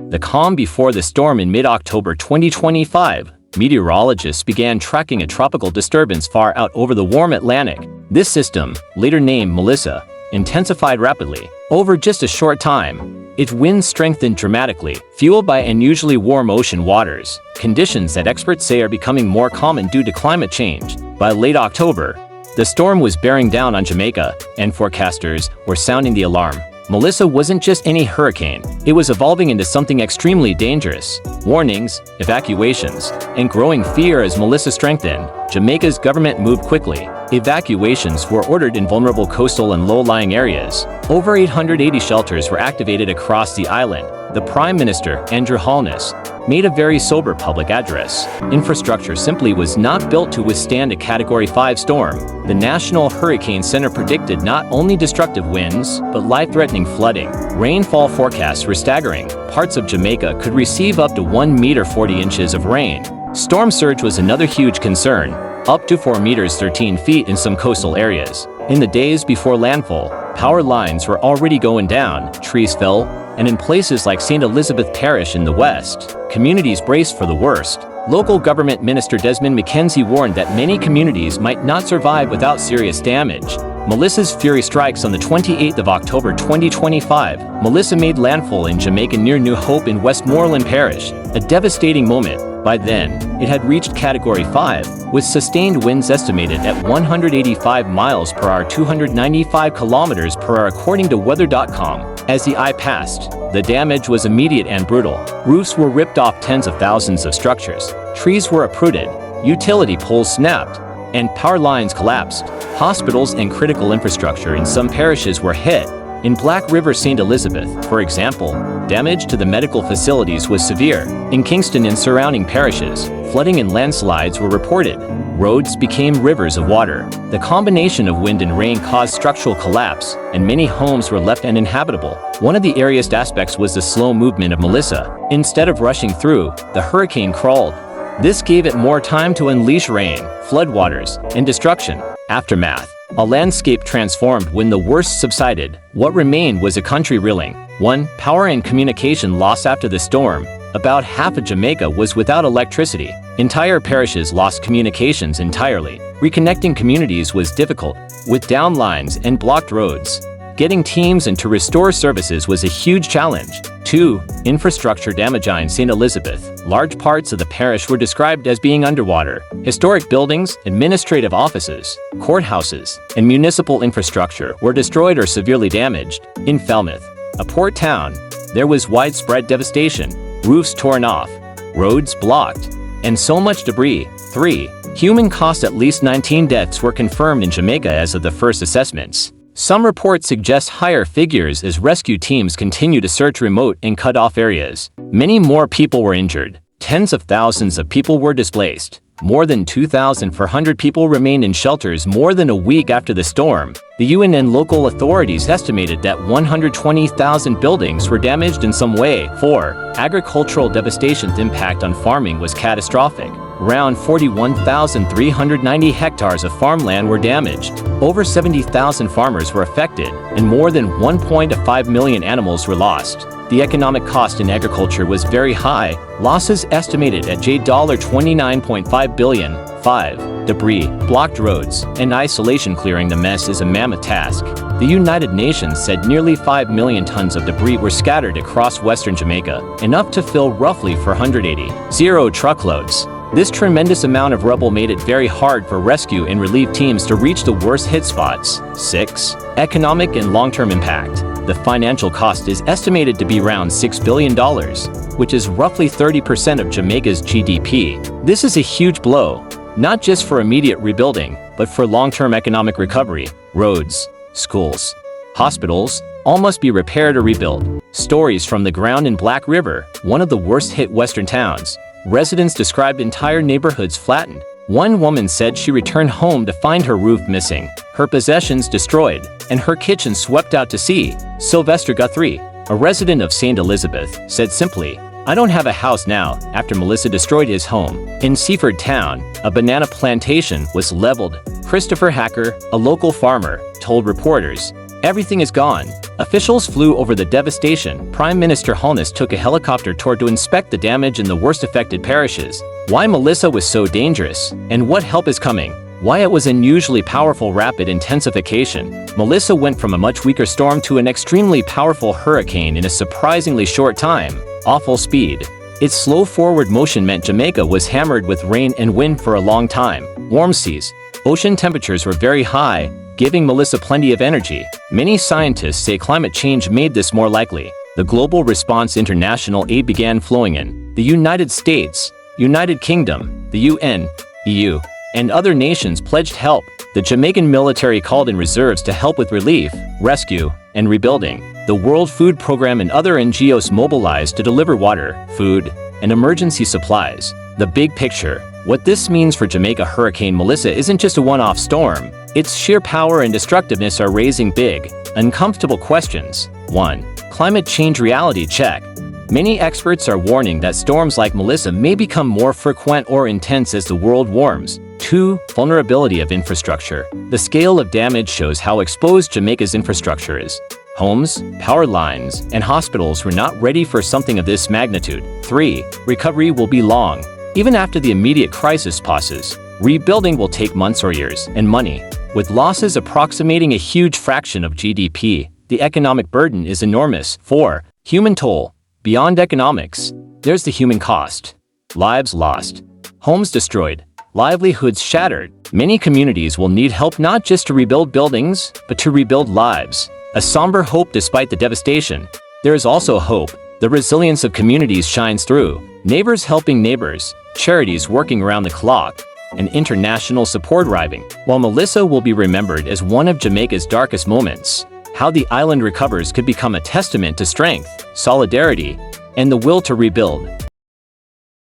The calm before the storm in mid-October 2025, meteorologists began tracking a tropical disturbance far out over the warm Atlantic. This system, later named Melissa, intensified rapidly. Over just a short time, its winds strengthened dramatically, fueled by unusually warm ocean waters, conditions that experts say are becoming more common due to climate change. By late October, the storm was bearing down on Jamaica, and forecasters were sounding the alarm. Melissa wasn't just any hurricane, it was evolving into something extremely dangerous. Warnings, evacuations, and growing fear as Melissa strengthened, Jamaica's government moved quickly. Evacuations were ordered in vulnerable coastal and low-lying areas. Over 880 shelters were activated across the island. The Prime Minister, Andrew Holness, made a very sober public address. Infrastructure simply was not built to withstand a Category 5 storm. The National Hurricane Center predicted not only destructive winds, but life-threatening flooding. Rainfall forecasts were staggering. Parts of Jamaica could receive up to 1 meter 40 inches of rain. Storm surge was another huge concern, up to 4 meters 13 feet in some coastal areas. In the days before landfall, power lines were already going down, trees fell, and in places like St. Elizabeth Parish in the west, communities braced for the worst. Local government minister Desmond McKenzie warned that many communities might not survive without serious damage. Melissa's fury strikes on the 28th of October 2025. Melissa made landfall in Jamaica near New Hope in Westmoreland Parish, a devastating moment. By then, it had reached Category 5, with sustained winds estimated at 185 miles per hour, 295 kilometers per hour according to weather.com. As the eye passed, the damage was immediate and brutal. Roofs were ripped off tens of thousands of structures, trees were uprooted, utility poles snapped, and power lines collapsed. Hospitals and critical infrastructure in some parishes were hit. In Black River, St. Elizabeth, for example, damage to the medical facilities was severe. In Kingston and surrounding parishes, flooding and landslides were reported. Roads became rivers of water. The combination of wind and rain caused structural collapse, and many homes were left uninhabitable. One of the eeriest aspects was the slow movement of Melissa. Instead of rushing through, the hurricane crawled. This gave it more time to unleash rain, floodwaters, and destruction. Aftermath. A landscape transformed when the worst subsided. What remained was a country reeling. 1. Power and communication loss after the storm. About half of Jamaica was without electricity. Entire parishes lost communications entirely. Reconnecting communities was difficult, with down lines and blocked roads. Getting teams in to restore services was a huge challenge. 2. Infrastructure damage in St. Elizabeth. Large parts of the parish were described as being underwater. Historic buildings, administrative offices, courthouses, and municipal infrastructure were destroyed or severely damaged. In Falmouth, a port town, there was widespread devastation. Roofs torn off, roads blocked, and so much debris. 3. Human cost. At least 19 deaths were confirmed in Jamaica as of the first assessments. Some reports suggest higher figures as rescue teams continue to search remote and cut-off areas. Many more people were injured. Tens of thousands of people were displaced. More than 2,400 people remained in shelters more than a week after the storm. The UN and local authorities estimated that 120,000 buildings were damaged in some way. 4. Agricultural devastation's impact on farming was catastrophic. Around 41,390 hectares of farmland were damaged. Over 70,000 farmers were affected, and more than 1.5 million animals were lost. The economic cost in agriculture was very high, losses estimated at $29.5 billion. 5. Debris, blocked roads, and isolation. Clearing the mess is a mammoth task. The United Nations said nearly 5 million tons of debris were scattered across western Jamaica, enough to fill roughly 480 truckloads. This tremendous amount of rubble made it very hard for rescue and relief teams to reach the worst hit spots. 6. Economic and long-term impact. The financial cost is estimated to be around $6 billion, which is roughly 30% of Jamaica's GDP. This is a huge blow, not just for immediate rebuilding, but for long-term economic recovery. Roads, schools, hospitals, all must be repaired or rebuilt. Stories from the ground in Black River, one of the worst-hit western towns. Residents described entire neighborhoods flattened. One woman said she returned home to find her roof missing, her possessions destroyed, and her kitchen swept out to sea. Sylvester Guthrie, a resident of St. Elizabeth, said simply, "I don't have a house now," after Melissa destroyed his home. In Seaford Town, a banana plantation was leveled. Christopher Hacker, a local farmer, told reporters, Everything is gone. Officials flew over the devastation. Prime Minister Holness took a helicopter tour to inspect the damage in the worst affected parishes. Why Melissa was so dangerous, and what help is coming. Why it was unusually powerful rapid intensification. Melissa went from a much weaker storm to an extremely powerful hurricane in a surprisingly short time. Awful speed. Its slow forward motion meant Jamaica was hammered with rain and wind for a long time. Warm seas. Ocean temperatures were very high, giving Melissa plenty of energy. Many scientists say climate change made this more likely. The global response international aid began flowing in. The United States, United Kingdom, the UN, EU, and other nations pledged help. The Jamaican military called in reserves to help with relief, rescue, and rebuilding. The World Food Programme and other NGOs mobilized to deliver water, food, and emergency supplies. The big picture. What this means for Jamaica. Hurricane Melissa isn't just a one-off storm. Its sheer power and destructiveness are raising big, uncomfortable questions. 1. Climate change reality check. Many experts are warning that storms like Melissa may become more frequent or intense as the world warms. 2. Vulnerability of infrastructure. The scale of damage shows how exposed Jamaica's infrastructure is. Homes, power lines, and hospitals were not ready for something of this magnitude. 3. Recovery will be long. Even after the immediate crisis passes, rebuilding will take months or years, and money. With losses approximating a huge fraction of GDP, the economic burden is enormous. 4. Human toll. Beyond economics, there's the human cost. Lives lost. Homes destroyed. Livelihoods shattered. Many communities will need help not just to rebuild buildings, but to rebuild lives. A somber hope despite the devastation. There is also hope. The resilience of communities shines through. Neighbors helping neighbors, charities working around the clock, and international support arriving. While Melissa will be remembered as one of Jamaica's darkest moments, how the island recovers could become a testament to strength, solidarity, and the will to rebuild.